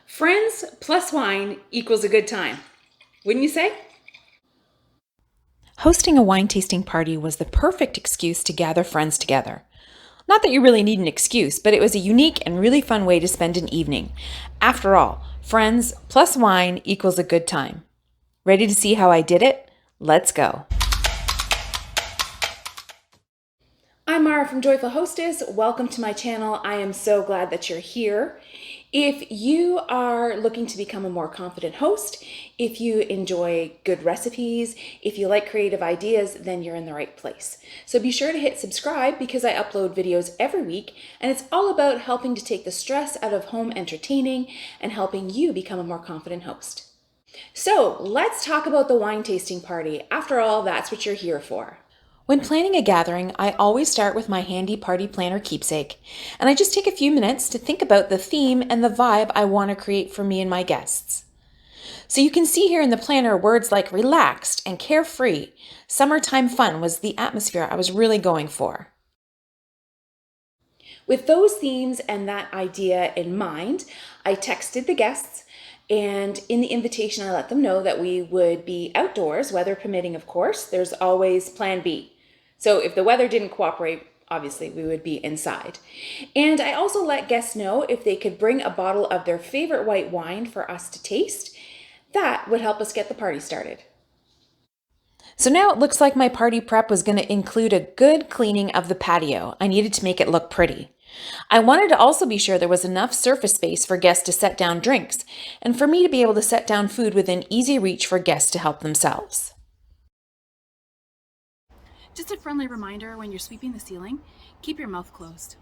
Friends plus wine equals a good time, wouldn't you say? Hosting a wine tasting party was the perfect excuse to gather friends together. Not that you really need an excuse, but it was a unique and really fun way to spend an evening. After all, friends plus wine equals a good time. Ready to see how I did it? Let's go. I'm Mara from Joyful Hostess. Welcome to my channel. I am so glad that you're here. If you are looking to become a more confident host, if you enjoy good recipes, if you like creative ideas, then you're in the right place. So be sure to hit subscribe because I upload videos every week, and it's all about helping to take the stress out of home entertaining and helping you become a more confident host. So let's talk about the wine tasting party. After all, that's what you're here for. When planning a gathering, I always start with my handy party planner keepsake, and I just take a few minutes to think about the theme and the vibe I want to create for me and my guests. So you can see here in the planner words like relaxed and carefree. Summertime fun was the atmosphere I was really going for. With those themes and that idea in mind, I texted the guests, and in the invitation, I let them know that we would be outdoors, weather permitting, of course. There's always plan B. So if the weather didn't cooperate, obviously we would be inside. And I also let guests know if they could bring a bottle of their favorite white wine for us to taste. That would help us get the party started. So now it looks like my party prep was going to include a good cleaning of the patio. I needed to make it look pretty. I wanted to also be sure there was enough surface space for guests to set down drinks, and for me to be able to set down food within easy reach for guests to help themselves. Just a friendly reminder when you're sweeping the ceiling, keep your mouth closed.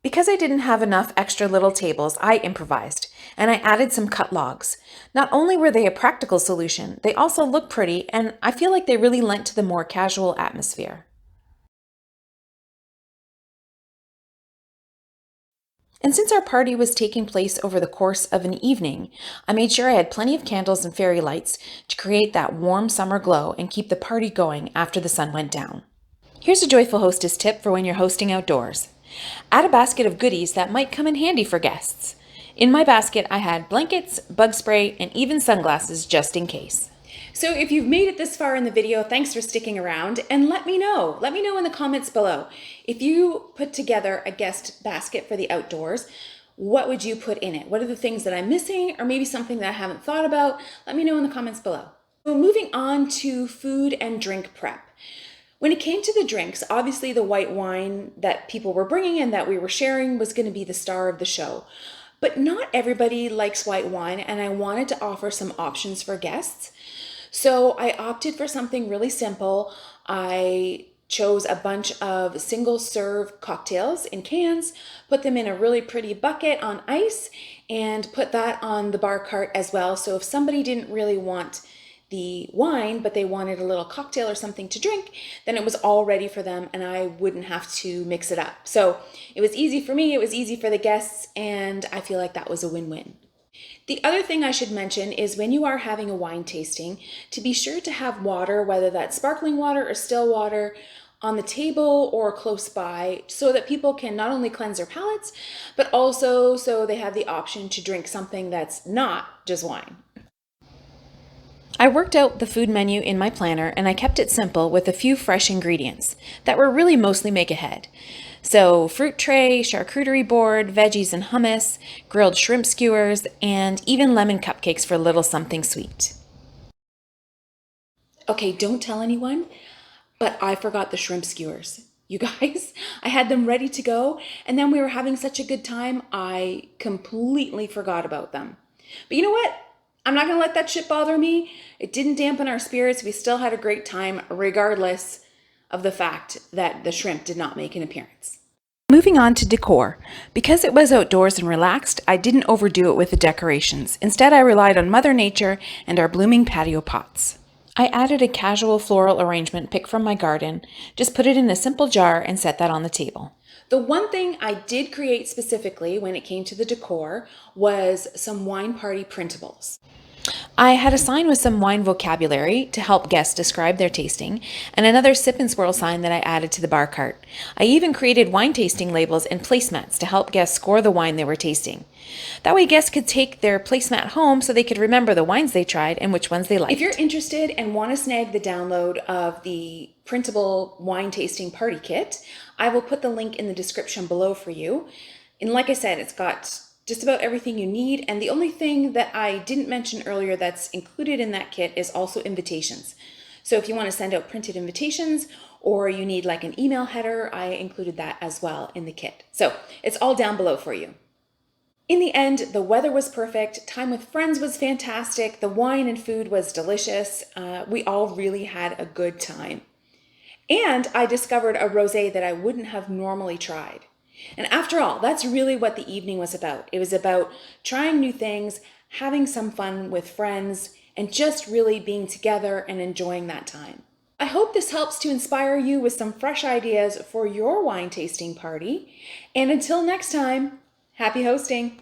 Because I didn't have enough extra little tables, I improvised, and I added some cut logs. Not only were they a practical solution, they also look pretty, and I feel like they really lent to the more casual atmosphere. And since our party was taking place over the course of an evening, I made sure I had plenty of candles and fairy lights to create that warm summer glow and keep the party going after the sun went down. Here's a Joyful Hostess tip for when you're hosting outdoors. Add a basket of goodies that might come in handy for guests. In my basket, I had blankets, bug spray, and even sunglasses just in case. So if you've made it this far in the video, thanks for sticking around, and let me know. Let me know in the comments below. If you put together a guest basket for the outdoors, what would you put in it? What are the things that I'm missing, or maybe something that I haven't thought about? Let me know in the comments below. So moving on to food and drink prep. When it came to the drinks, obviously the white wine that people were bringing and that we were sharing was going to be the star of the show. But not everybody likes white wine, and I wanted to offer some options for guests. So I opted for something really simple. I chose a bunch of single serve cocktails in cans, put them in a really pretty bucket on ice, and put that on the bar cart as well. So if somebody didn't really want the wine, but they wanted a little cocktail or something to drink, then it was all ready for them and I wouldn't have to mix it up. So it was easy for me, it was easy for the guests, and I feel like that was a win-win. The other thing I should mention is when you are having a wine tasting, to be sure to have water, whether that's sparkling water or still water, on the table or close by so that people can not only cleanse their palates, but also so they have the option to drink something that's not just wine. I worked out the food menu in my planner and I kept it simple with a few fresh ingredients that were really mostly make ahead. So fruit tray, charcuterie board, veggies and hummus, grilled shrimp skewers, and even lemon cupcakes for a little something sweet. Okay, don't tell anyone, but I forgot the shrimp skewers. You guys, I had them ready to go, and then we were having such a good time, I completely forgot about them. But you know what? I'm not gonna let that shit bother me. It didn't dampen our spirits. We still had a great time, regardless of the fact that the shrimp did not make an appearance. Moving on to decor. Because it was outdoors and relaxed, I didn't overdo it with the decorations. Instead, I relied on Mother Nature and our blooming patio pots. I added a casual floral arrangement picked from my garden, just put it in a simple jar and set that on the table. The one thing I did create specifically when it came to the decor was some wine party printables. I had a sign with some wine vocabulary to help guests describe their tasting, and another sip and swirl sign that I added to the bar cart. I even created wine tasting labels and placemats to help guests score the wine they were tasting. That way guests could take their placemat home so they could remember the wines they tried and which ones they liked. If you're interested and want to snag the download of the printable wine tasting party kit, I will put the link in the description below for you. And like I said, it's got just about everything you need. And the only thing that I didn't mention earlier that's included in that kit is also invitations. So if you want to send out printed invitations or you need like an email header, I included that as well in the kit. So it's all down below for you. In the end, the weather was perfect, time with friends was fantastic, the wine and food was delicious. We all really had a good time. And I discovered a rosé that I wouldn't have normally tried. And after all, that's really what the evening was about. It was about trying new things, having some fun with friends, and just really being together and enjoying that time. I hope this helps to inspire you with some fresh ideas for your wine tasting party. And until next time, happy hosting!